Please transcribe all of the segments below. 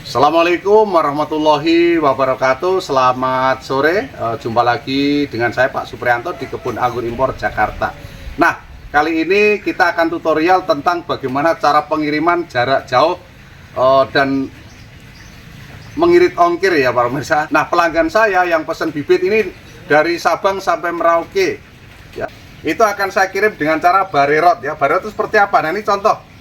Assalamualaikum warahmatullahi wabarakatuh. Selamat sore, jumpa lagi dengan saya Pak Supriyanto di Kebun Anggur Impor Jakarta. Nah, kali ini kita akan tutorial tentang bagaimana cara pengiriman jarak jauh dan mengirit ongkir ya para pemirsa. Nah, pelanggan saya yang pesan bibit ini dari Sabang sampai Merauke ya, itu akan saya kirim dengan cara barerot ya. Barerot itu seperti apa? Nah, ini contoh.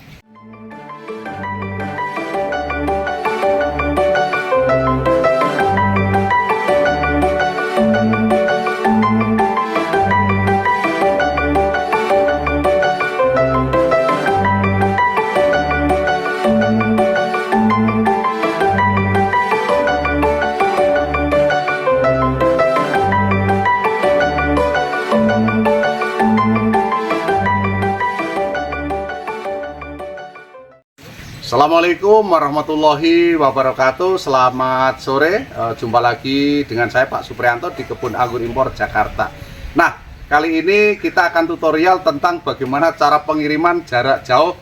Assalamualaikum warahmatullahi wabarakatuh. Selamat sore, jumpa lagi dengan saya Pak Supriyanto di Kebun Anggur Impor Jakarta. Nah, kali ini kita akan tutorial tentang bagaimana cara pengiriman jarak jauh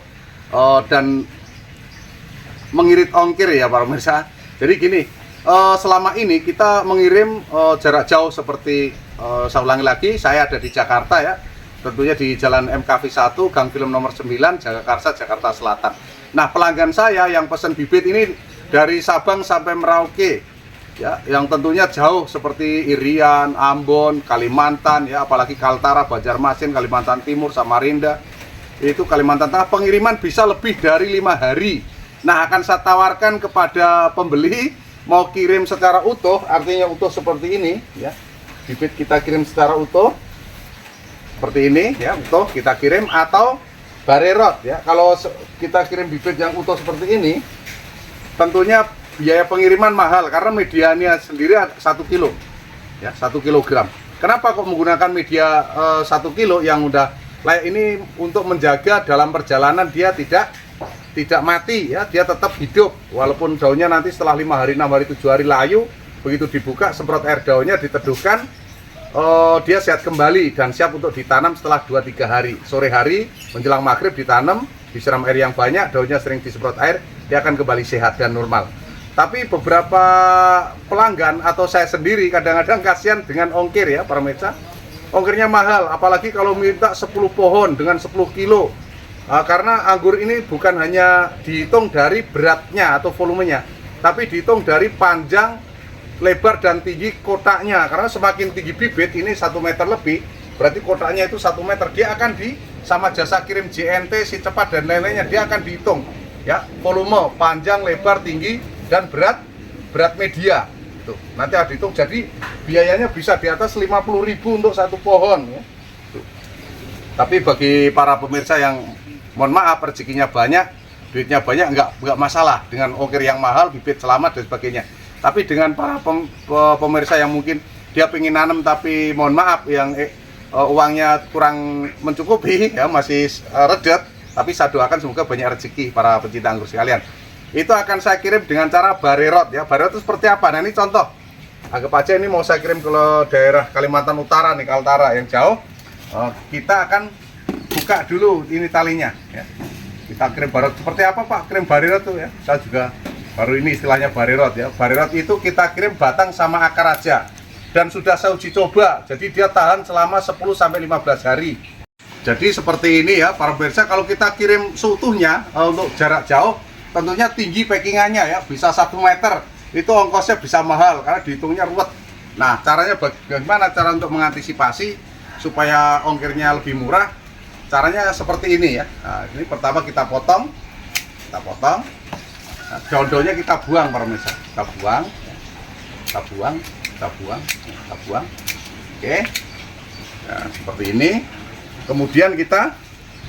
dan mengirit ongkir ya para pemirsa. Jadi gini, selama ini kita mengirim jarak jauh seperti saya ulangi lagi, saya ada di Jakarta ya, tentunya di Jalan MKV 1, Gang Film nomor 9, Jagakarsa, Jakarta Selatan. Nah, pelanggan saya yang pesan bibit ini dari Sabang sampai Merauke ya, yang tentunya jauh seperti Irian, Ambon, Kalimantan ya, apalagi Kaltara, Banjarmasin, Kalimantan Timur, Samarinda, itu Kalimantan Tengah, pengiriman bisa lebih dari 5 hari. Nah, akan saya tawarkan kepada pembeli mau kirim secara utuh, artinya utuh seperti ini ya. Bibit kita kirim secara utuh seperti ini ya, utuh kita kirim, atau barerot ya. Kalau kita kirim bibit yang utuh seperti ini, tentunya biaya pengiriman mahal karena medianya sendiri 1 kilo ya, 1 kilogram. Kenapa kok menggunakan media 1 kilo yang udah layak ini untuk menjaga dalam perjalanan dia tidak mati ya, dia tetap hidup walaupun daunnya nanti setelah 5 hari, 6 hari, 7 hari layu, begitu dibuka semprot air daunnya, diteduhkan, dia sehat kembali dan siap untuk ditanam setelah 2-3 hari. Sore hari menjelang maghrib ditanam, disiram air yang banyak, daunnya sering disemprot air, dia akan kembali sehat dan normal. Tapi beberapa pelanggan atau saya sendiri kadang-kadang kasihan dengan ongkir ya para pemirsa. Ongkirnya mahal, apalagi kalau minta 10 pohon dengan 10 kilo. Karena anggur ini bukan hanya dihitung dari beratnya atau volumenya, tapi dihitung dari panjang, lebar dan tinggi kotaknya. Karena semakin tinggi bibit ini 1 meter lebih, berarti kotaknya itu 1 meter. Dia akan sama jasa kirim JNT, si cepat dan lain-lainnya, dia akan dihitung ya, volume, panjang, lebar, tinggi dan berat media. Tuh, nanti ada dihitung, jadi biayanya bisa di atas 50.000 untuk 1 pohon ya. Tuh. Tapi bagi para pemirsa yang mohon maaf rezekinya banyak, duitnya banyak, nggak masalah dengan ongkir yang mahal, bibit selamat dan sebagainya. Tapi dengan para pemirsa yang mungkin dia pengen nanam tapi mohon maaf yang uangnya kurang mencukupi ya, masih redet, tapi saya doakan semoga banyak rezeki para pencinta anggur sekalian. Itu akan saya kirim dengan cara barerot ya. Barerot itu seperti apa? Nah, ini contoh. Anggap aja ini mau saya kirim ke daerah Kalimantan Utara nih, Kaltara yang jauh. Kita akan buka dulu ini talinya ya. Kita kirim barerot. Seperti apa Pak kirim barerot tuh ya? Saya juga baru ini istilahnya barerot ya. Barerot itu kita kirim batang sama akar aja. Dan sudah saya uji coba, jadi dia tahan selama 10-15 hari. Jadi seperti ini ya para pemirsa, kalau kita kirim seutuhnya untuk jarak jauh, tentunya tinggi packingannya ya, bisa 1 meter. Itu ongkosnya bisa mahal karena dihitungnya ruwet. Nah, caranya bagaimana cara untuk mengantisipasi supaya ongkirnya lebih murah? Caranya seperti ini ya. Nah, ini pertama kita potong. Nah, daun-daunnya kita buang para pemirsa, kita buang. Oke, nah, seperti ini. Kemudian kita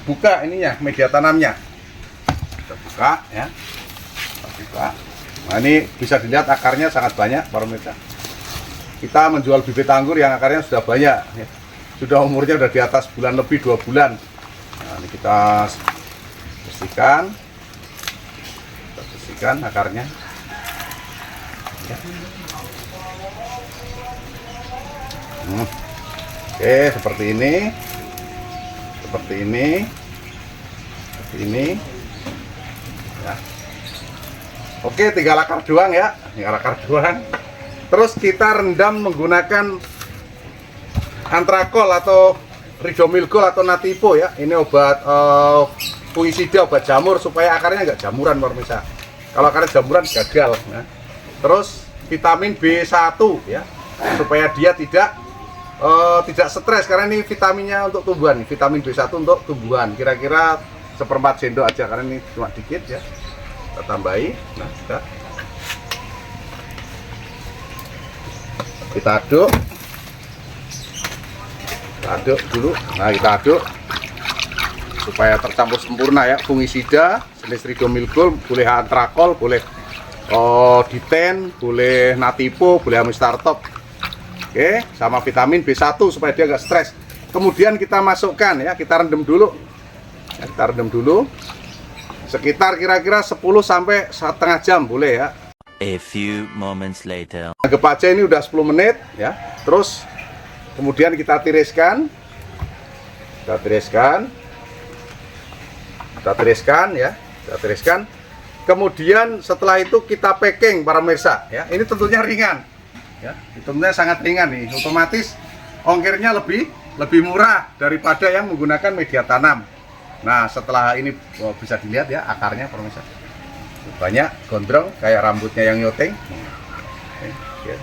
buka ininya, media tanamnya, kita buka ya, Nah, ini bisa dilihat akarnya sangat banyak para pemirsa. Kita menjual bibit anggur yang akarnya sudah banyak ya. Sudah umurnya sudah di atas bulan lebih, 2 bulan. Nah, ini kita bersihkan akarnya ya. Oke, seperti ini ya. Oke, tinggal akar doang ya, tinggal akar doang. Terus kita rendam menggunakan antrakol atau ridomilgol atau nativo ya. Ini obat fungisida, obat jamur supaya akarnya nggak jamuran pemirsa. Kalau akarnya jamuran gagal. Nah. Terus vitamin B1 ya, supaya dia tidak stres, karena ini vitaminnya untuk tumbuhan. Vitamin B1 untuk tumbuhan. Kira-kira 1/4 sendok aja karena ini cuma dikit ya. Kita tambahi. Nah, kita aduk. Kita aduk dulu. Nah, kita aduk supaya tercampur sempurna ya. Fungisida jenis ridomilgol, boleh antrakol, boleh diten, boleh nativo, boleh amistartop. Oke, sama vitamin B1 supaya dia nggak stres. Kemudian kita masukkan ya, kita rendam dulu. Ya, kita rendam dulu. Sekitar kira-kira 10 sampai setengah jam boleh ya. A few moments later. Anggap aja ini udah 10 menit ya. Terus kemudian kita tiriskan. Kita tiriskan. Kita tiriskan ya. Kita tiriskan. Kemudian setelah itu kita packing para pemirsa ya. Ini tentunya ringan. Ya, tentunya sangat ringan nih. Otomatis ongkirnya lebih murah daripada yang menggunakan media tanam. Nah, setelah ini bisa dilihat ya akarnya para pemirsa. Banyak gondrong kayak rambutnya yang nyoteng. Ya.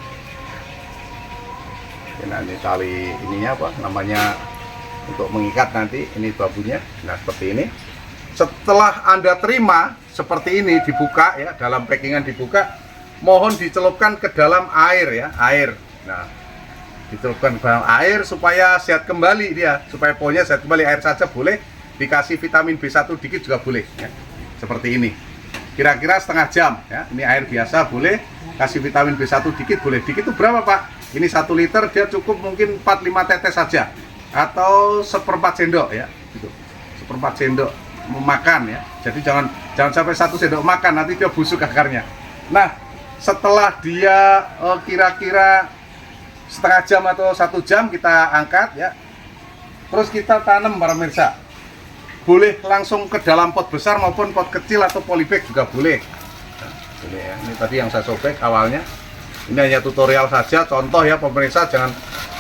Nah, ini tali ininya apa namanya untuk mengikat nanti, ini bambunya. Nah, seperti ini. Setelah Anda terima seperti ini, dibuka ya, dalam packingan dibuka, mohon dicelupkan ke dalam air ya, air. Nah, dicelupkan ke dalam air supaya sehat kembali dia, supaya pohonnya sehat kembali. Air saja boleh, dikasih vitamin B1 dikit juga boleh ya. Seperti ini. Kira-kira setengah jam ya. Ini air biasa boleh, kasih vitamin B1 dikit boleh. Dikit itu berapa, Pak? Ini 1 liter dia cukup mungkin 4-5 tetes saja atau 1/4 sendok ya. Gitu. 1/4 sendok memakan ya. Jadi jangan sampai 1 sendok makan, nanti dia busuk akarnya. Nah, setelah dia kira-kira setengah jam atau 1 jam kita angkat ya. Terus kita tanam para pemirsa. Boleh langsung ke dalam pot besar maupun pot kecil atau polybag juga boleh. Nah, ini ya. Ini tadi yang saya sobek awalnya. Ini hanya tutorial saja, contoh ya pemirsa, jangan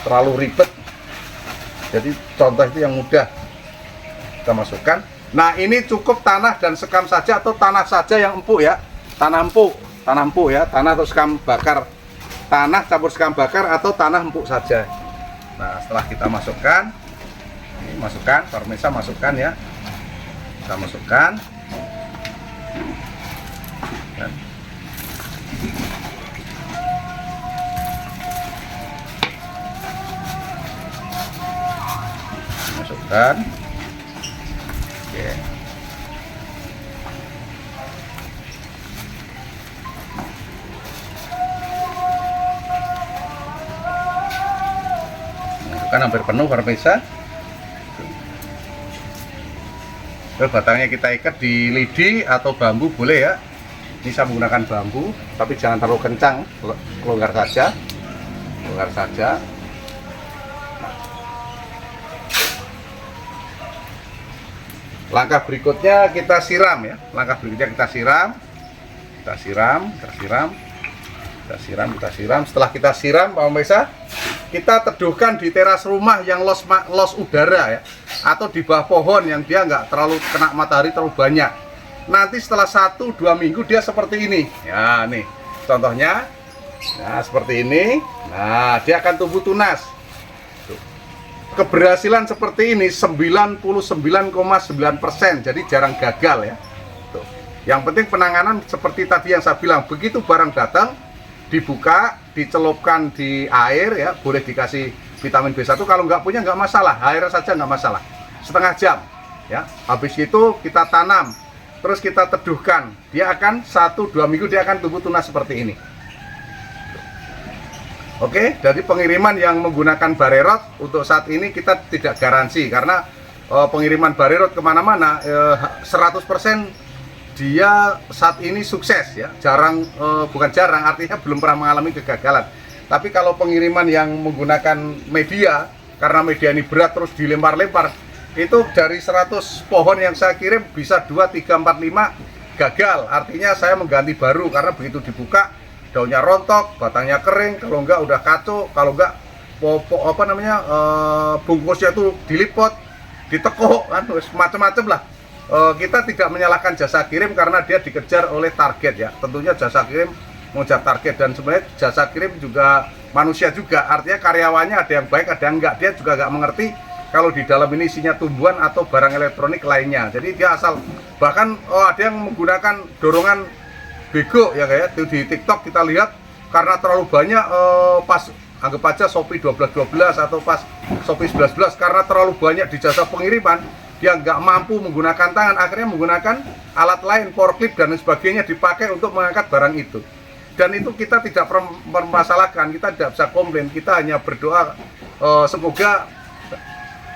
terlalu ribet. Jadi contoh itu yang mudah. Kita masukkan. Nah, ini cukup tanah dan sekam saja atau tanah saja yang empuk ya. Tanah empuk ya, tanah atau sekam bakar. Tanah campur sekam bakar atau tanah empuk saja. Nah, setelah kita masukkan, ini masukkan, pemirsa masukkan ya. Kita masukkan. Dan masukkan. Oke. Masukkan hampir penuh para pemirsa. Terus batangnya kita ikat di lidi atau bambu boleh ya. Ini saya menggunakan bambu, tapi jangan terlalu kencang, longgar saja. Longgar saja. Langkah berikutnya kita siram ya. Langkah berikutnya kita siram. Kita siram. Setelah kita siram, Pak pemirsa, kita teduhkan di teras rumah yang los udara ya, atau di bawah pohon yang dia nggak terlalu kena matahari terlalu banyak. Nanti setelah 1-2 minggu dia seperti ini. Ya, nih contohnya. Nah, seperti ini. Nah, dia akan tumbuh tunas. Keberhasilan seperti ini 99,9%, jadi jarang gagal ya. Tuh. Yang penting penanganan seperti tadi yang saya bilang, begitu barang datang dibuka, dicelupkan di air ya, boleh dikasih vitamin B1, kalau nggak punya nggak masalah, air saja nggak masalah. Setengah jam ya. Habis itu kita tanam, terus kita teduhkan, dia akan 1-2 minggu dia akan tumbuh tunas seperti ini. Oke, jadi pengiriman yang menggunakan barerot untuk saat ini kita tidak garansi, karena pengiriman barerot kemana-mana 100% dia saat ini sukses ya. Bukan jarang, artinya belum pernah mengalami kegagalan. Tapi kalau pengiriman yang menggunakan media, karena media ini berat terus dilempar-lempar, itu dari 100 pohon yang saya kirim bisa 2, 3, 4, 5 gagal, artinya saya mengganti baru karena begitu dibuka daunnya rontok, batangnya kering, kalau enggak udah kacau, kalau enggak bungkusnya itu dilipot, ditekuk kan, macam-macam lah. Kita tidak menyalahkan jasa kirim karena dia dikejar oleh target ya. Tentunya jasa kirim mengejar target, dan sebenarnya jasa kirim juga manusia juga, artinya karyawannya ada yang baik ada yang enggak, dia juga nggak mengerti kalau di dalam ini isinya tumbuhan atau barang elektronik lainnya. Jadi dia asal, bahkan ada yang menggunakan dorongan bego ya, kayak di TikTok kita lihat, karena terlalu banyak pas anggap aja Shopee 12.12 atau pas Shopee 11.11, karena terlalu banyak di jasa pengiriman, dia nggak mampu menggunakan tangan, akhirnya menggunakan alat lain, forklift dan sebagainya dipakai untuk mengangkat barang itu. Dan itu kita tidak mempermasalahkan, kita tidak bisa komplain, kita hanya berdoa semoga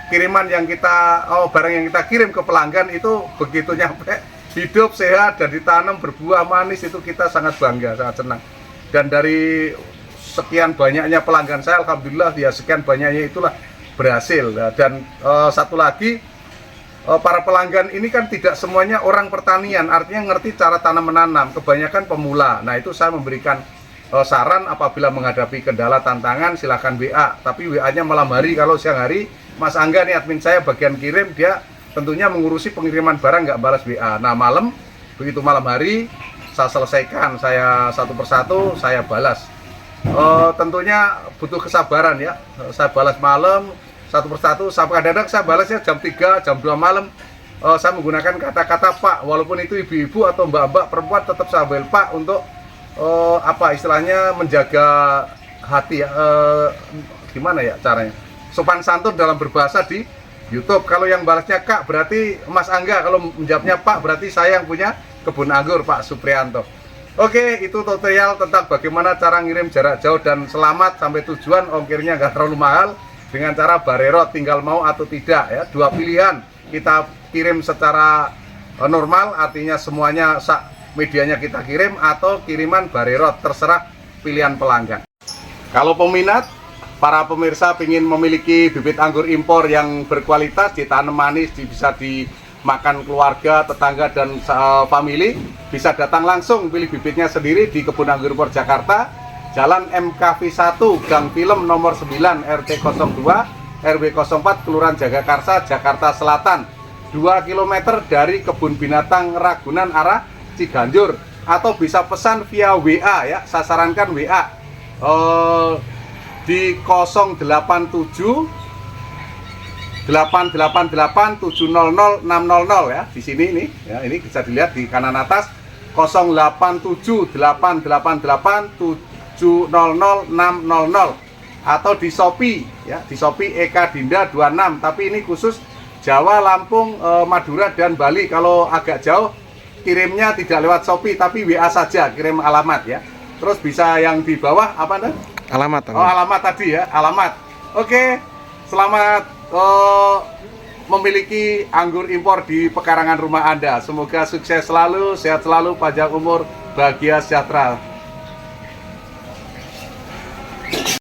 kiriman yang kita, barang yang kita kirim ke pelanggan itu begitu nyampe hidup, sehat, dan ditanam berbuah manis, itu kita sangat bangga, sangat senang. Dan dari sekian banyaknya pelanggan saya, alhamdulillah ya sekian banyaknya itulah berhasil. Dan satu lagi, para pelanggan ini kan tidak semuanya orang pertanian, artinya ngerti cara tanam menanam, kebanyakan pemula. Nah itu saya memberikan saran, apabila menghadapi kendala tantangan silahkan WA, tapi WA-nya malam hari. Kalau siang hari Mas Angga nih admin saya bagian kirim, dia tentunya mengurusi pengiriman barang, nggak balas WA. Nah malam, begitu malam hari saya selesaikan, saya satu persatu saya balas. Tentunya butuh kesabaran ya, saya balas malam satu persatu. Sampai kadang-kadang saya balasnya jam 3, jam 2 malam. Saya menggunakan kata-kata Pak, walaupun itu ibu-ibu atau mbak-mbak perempuan, tetap saya bel Pak untuk istilahnya menjaga hati ya, gimana ya caranya, sopan santun dalam berbahasa di YouTube. Kalau yang balasnya Kak berarti Mas Angga, kalau menjawabnya Pak berarti saya yang punya kebun anggur, Pak Suprianto. Oke, itu tutorial tentang bagaimana cara ngirim jarak jauh dan selamat sampai tujuan, ongkirnya nggak terlalu mahal dengan cara barerot, tinggal mau atau tidak ya. Dua pilihan, kita kirim secara normal, artinya semuanya medianya kita kirim, atau kiriman barerot, terserah pilihan pelanggan. Kalau peminat, para pemirsa ingin memiliki bibit anggur impor yang berkualitas, ditanam manis, bisa dimakan keluarga, tetangga, dan family, bisa datang langsung pilih bibitnya sendiri di Kebun Anggur Impor Jakarta, Jalan MKV 1, Gang Film nomor 9, RT 02, RW 04, Kelurahan Jagakarsa, Jakarta Selatan, 2 km dari Kebun Binatang Ragunan arah Ciganjur. Atau bisa pesan via WA ya, saya sarankan WA di 087 888 700 600 ya, di sini nih ya, ini bisa dilihat di kanan atas, 087 888 700 600, atau di Shopee ya, di Shopee Eka Dinda 26, tapi ini khusus Jawa, Lampung, Madura, dan Bali. Kalau agak jauh kirimnya tidak lewat Shopee tapi WA saja, kirim alamat ya. Terus bisa yang di bawah apa nih? Alamat. Oh, alamat tadi ya, alamat. Oke, selamat memiliki anggur impor di pekarangan rumah Anda. Semoga sukses selalu, sehat selalu, panjang umur, bahagia, sejahtera.